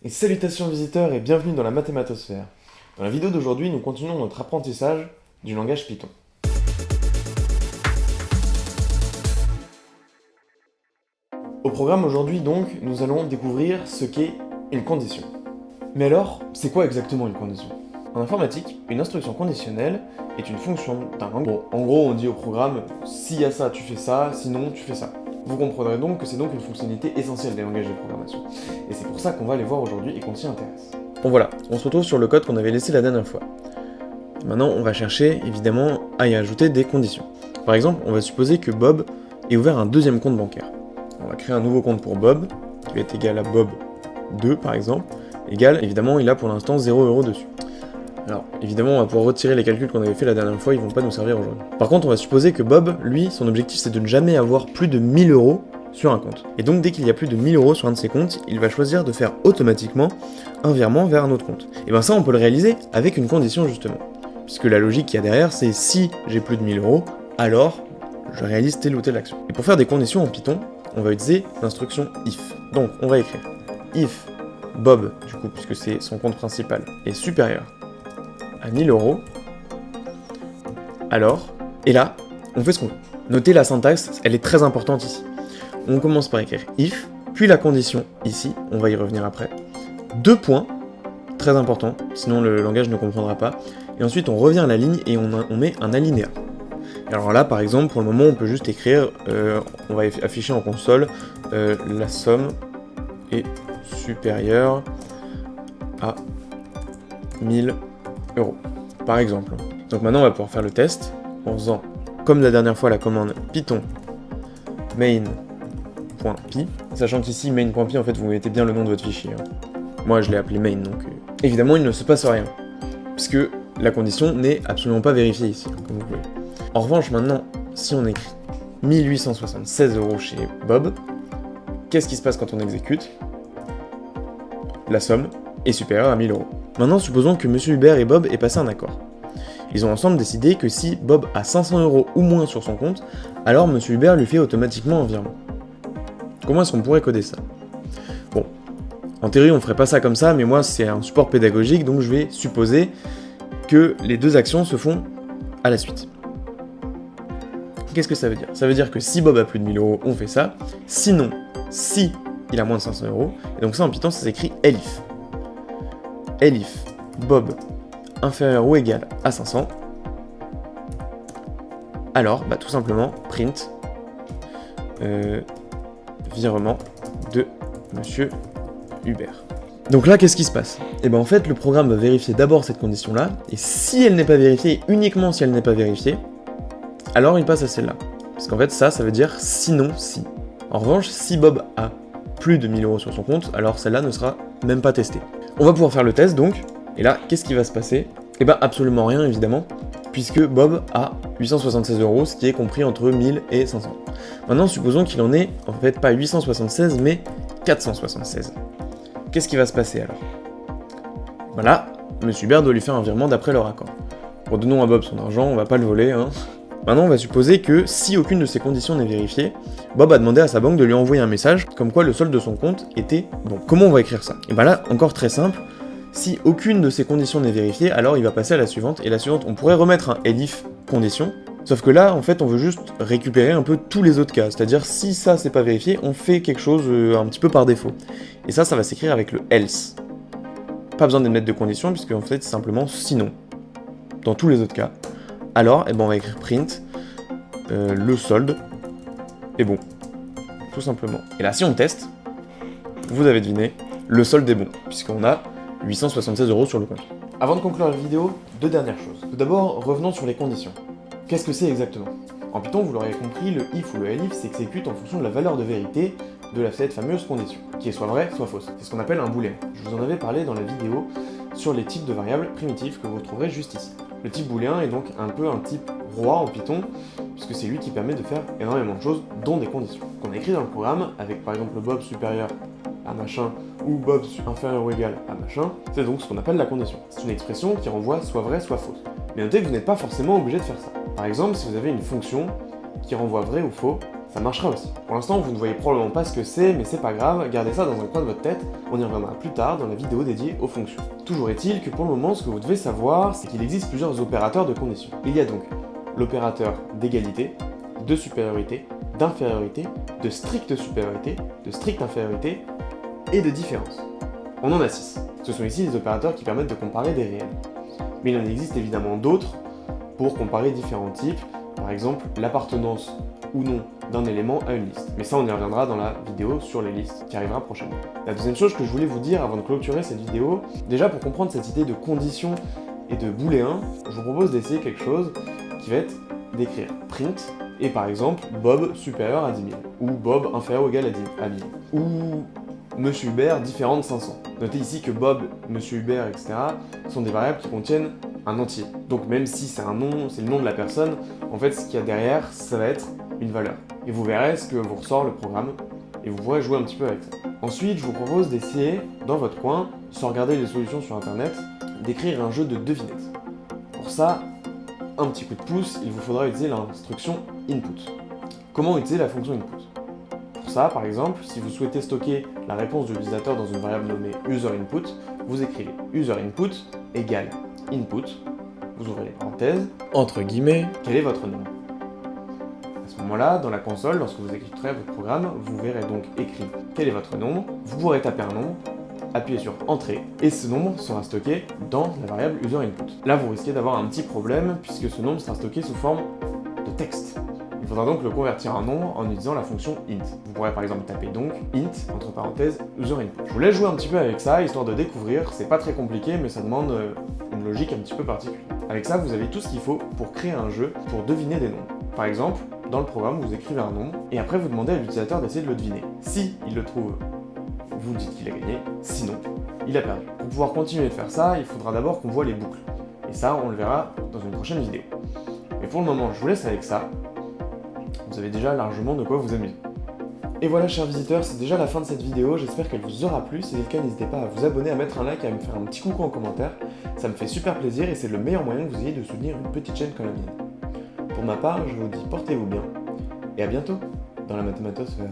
Et salutations visiteurs et bienvenue dans la mathématosphère. Dans la vidéo d'aujourd'hui, nous continuons notre apprentissage du langage Python. Au programme aujourd'hui donc, nous allons découvrir ce qu'est une condition. Mais alors, c'est quoi exactement une condition? En informatique, une instruction conditionnelle est une fonction d'un langage. Bon, en gros, on dit au programme, s'il y a ça, tu fais ça, sinon tu fais ça. Vous comprendrez donc que c'est donc une fonctionnalité essentielle des langages de programmation. Et c'est pour ça qu'on va les voir aujourd'hui et qu'on s'y intéresse. Bon voilà, on se retrouve sur le code qu'on avait laissé la dernière fois. Maintenant, on va chercher, évidemment, à y ajouter des conditions. Par exemple, on va supposer que Bob ait ouvert un deuxième compte bancaire. On va créer un nouveau compte pour Bob, qui va être égal à Bob 2 par exemple, égal, évidemment, il a pour l'instant 0 € dessus. Alors, évidemment, on va pouvoir retirer les calculs qu'on avait fait la dernière fois, ils vont pas nous servir aujourd'hui. Par contre, on va supposer que Bob, lui, son objectif c'est de ne jamais avoir plus de 1000 € sur un compte. Et donc, dès qu'il y a plus de 1000 € sur un de ses comptes, il va choisir de faire automatiquement un virement vers un autre compte. Et bien ça, on peut le réaliser avec une condition justement. Puisque la logique qu'il y a derrière, c'est si j'ai plus de 1000 €, alors je réalise telle ou telle action. Et pour faire des conditions en Python, on va utiliser l'instruction if. Donc, on va écrire if Bob, du coup, puisque c'est son compte principal, est supérieur à 1000 €, alors, et là, on fait ce qu'on veut. Notez la syntaxe, elle est très importante ici. On commence par écrire if, puis la condition ici, on va y revenir après. 2 points, très important, sinon le langage ne comprendra pas. Et ensuite, on revient à la ligne et on met un alinéa. Alors là, par exemple, pour le moment, on peut juste écrire, on va afficher en console, la somme est supérieure à 1000 €, par exemple. Donc maintenant, on va pouvoir faire le test en faisant, comme la dernière fois, la commande python main.py, sachant qu'ici, main.py, en fait, vous mettez bien le nom de votre fichier. Moi, je l'ai appelé main, donc évidemment, il ne se passe rien, puisque la condition n'est absolument pas vérifiée ici, comme vous voyez. En revanche, maintenant, si on écrit 1876 € chez Bob, qu'est-ce qui se passe quand on exécute? La somme est supérieure à 1000 €. Maintenant, supposons que Monsieur Hubert et Bob aient passé un accord. Ils ont ensemble décidé que si Bob a 500 € ou moins sur son compte, alors Monsieur Hubert lui fait automatiquement un virement. Comment est-ce qu'on pourrait coder ça? Bon, en théorie, on ferait pas ça comme ça, mais moi, c'est un support pédagogique, donc je vais supposer que les deux actions se font à la suite. Qu'est-ce que ça veut dire? Ça veut dire que si Bob a plus de 1000 €, on fait ça. Sinon, si il a moins de 500 €, et donc ça en Python, ça s'écrit elif. Elif Bob inférieur ou égal à 500, alors, tout simplement, print virement de Monsieur Hubert. Donc là, qu'est-ce qui se passe? Et en fait, le programme va vérifier d'abord cette condition-là, et si elle n'est pas vérifiée, uniquement si elle n'est pas vérifiée, alors il passe à celle-là. Parce qu'en fait, ça veut dire sinon si. En revanche, si Bob a plus de 1000 € sur son compte, alors celle-là ne sera même pas testée. On va pouvoir faire le test donc, et là, qu'est-ce qui va se passer? Absolument rien évidemment, puisque Bob a 876 €, ce qui est compris entre 1000 et 500. Maintenant, supposons qu'il en ait, en fait, pas 876, mais 476. Qu'est-ce qui va se passer alors? Voilà, Monsieur Hubert doit lui faire un virement d'après leur accord. Redonnons à Bob son argent, on va pas le voler, hein. Maintenant, on va supposer que si aucune de ces conditions n'est vérifiée, Bob a demandé à sa banque de lui envoyer un message comme quoi le solde de son compte était bon. Comment on va écrire ça? Et là, encore très simple, si aucune de ces conditions n'est vérifiée, alors il va passer à la suivante, et la suivante, on pourrait remettre un elif condition, sauf que là, en fait, on veut juste récupérer un peu tous les autres cas, c'est-à-dire si ça c'est pas vérifié, on fait quelque chose un petit peu par défaut. Et ça va s'écrire avec le else. Pas besoin de mettre de condition, puisque en fait, c'est simplement sinon, dans tous les autres cas. Alors, on va écrire print, le solde est bon, tout simplement. Et là, si on teste, vous avez deviné, le solde est bon, puisqu'on a 876 € sur le compte. Avant de conclure la vidéo, deux dernières choses. Tout d'abord, revenons sur les conditions. Qu'est-ce que c'est exactement? En Python, vous l'aurez compris, le if ou le elif s'exécute en fonction de la valeur de vérité de cette fameuse condition, qui est soit vraie, soit fausse. C'est ce qu'on appelle un booléen. Je vous en avais parlé dans la vidéo sur les types de variables primitives que vous retrouverez juste ici. Le type booléen est donc un peu un type roi en Python, puisque c'est lui qui permet de faire énormément de choses, dont des conditions. Qu'on a écrit dans le programme, avec par exemple Bob supérieur à machin, ou Bob inférieur ou égal à machin, c'est donc ce qu'on appelle la condition. C'est une expression qui renvoie soit vrai, soit fausse. Mais notez que vous n'êtes pas forcément obligé de faire ça. Par exemple, si vous avez une fonction qui renvoie vrai ou faux, ça marchera aussi. Pour l'instant, vous ne voyez probablement pas ce que c'est, mais c'est pas grave, gardez ça dans un coin de votre tête, on y reviendra plus tard dans la vidéo dédiée aux fonctions. Toujours est-il que pour le moment, ce que vous devez savoir, c'est qu'il existe plusieurs opérateurs de conditions. Il y a donc l'opérateur d'égalité, de supériorité, d'infériorité, de stricte supériorité, de stricte infériorité et de différence. On en a 6. Ce sont ici les opérateurs qui permettent de comparer des réels. Mais il en existe évidemment d'autres pour comparer différents types, par exemple l'appartenance ou non d'un élément à une liste. Mais ça, on y reviendra dans la vidéo sur les listes qui arrivera prochainement. La deuxième chose que je voulais vous dire avant de clôturer cette vidéo, déjà pour comprendre cette idée de condition et de booléen, je vous propose d'essayer quelque chose qui va être d'écrire print et par exemple Bob supérieur à 10 000 ou Bob inférieur ou égal à 1000 ou Monsieur Hubert différent de 500. Notez ici que Bob, Monsieur Hubert, etc. sont des variables qui contiennent un entier. Donc même si c'est un nom, c'est le nom de la personne, en fait ce qu'il y a derrière, ça va être une valeur. Et vous verrez ce que vous ressort le programme, et vous pourrez jouer un petit peu avec ça. Ensuite, je vous propose d'essayer, dans votre coin, sans regarder les solutions sur internet, d'écrire un jeu de devinettes. Pour ça, un petit coup de pouce, il vous faudra utiliser l'instruction input. Comment utiliser la fonction input? Pour ça, par exemple, si vous souhaitez stocker la réponse de l'utilisateur dans une variable nommée user_input, vous écrivez user_input égale input, vous ouvrez les parenthèses, entre guillemets, quel est votre nom? À ce moment-là, dans la console, lorsque vous exécuterez votre programme, vous verrez donc écrit quel est votre nombre, vous pourrez taper un nombre, appuyer sur Entrée, et ce nombre sera stocké dans la variable user_input. Là, vous risquez d'avoir un petit problème, puisque ce nombre sera stocké sous forme de texte. Il faudra donc le convertir en nombre en utilisant la fonction int. Vous pourrez par exemple taper donc int, entre parenthèses, user_input. Je vous laisse jouer un petit peu avec ça, histoire de découvrir, c'est pas très compliqué, mais ça demande une logique un petit peu particulière. Avec ça, vous avez tout ce qu'il faut pour créer un jeu, pour deviner des nombres. Par exemple, dans le programme, vous écrivez un nombre, et après vous demandez à l'utilisateur d'essayer de le deviner. Si il le trouve, vous dites qu'il a gagné, sinon, il a perdu. Pour pouvoir continuer de faire ça, il faudra d'abord qu'on voit les boucles. Et ça, on le verra dans une prochaine vidéo. Mais pour le moment, je vous laisse avec ça. Vous avez déjà largement de quoi vous amuser. Et voilà, chers visiteurs, c'est déjà la fin de cette vidéo, j'espère qu'elle vous aura plu. Si c'est le cas, n'hésitez pas à vous abonner, à mettre un like, à me faire un petit coucou en commentaire. Ça me fait super plaisir et c'est le meilleur moyen que vous ayez de soutenir une petite chaîne comme la mienne. Pour ma part, je vous dis portez-vous bien et à bientôt dans la mathématosphère.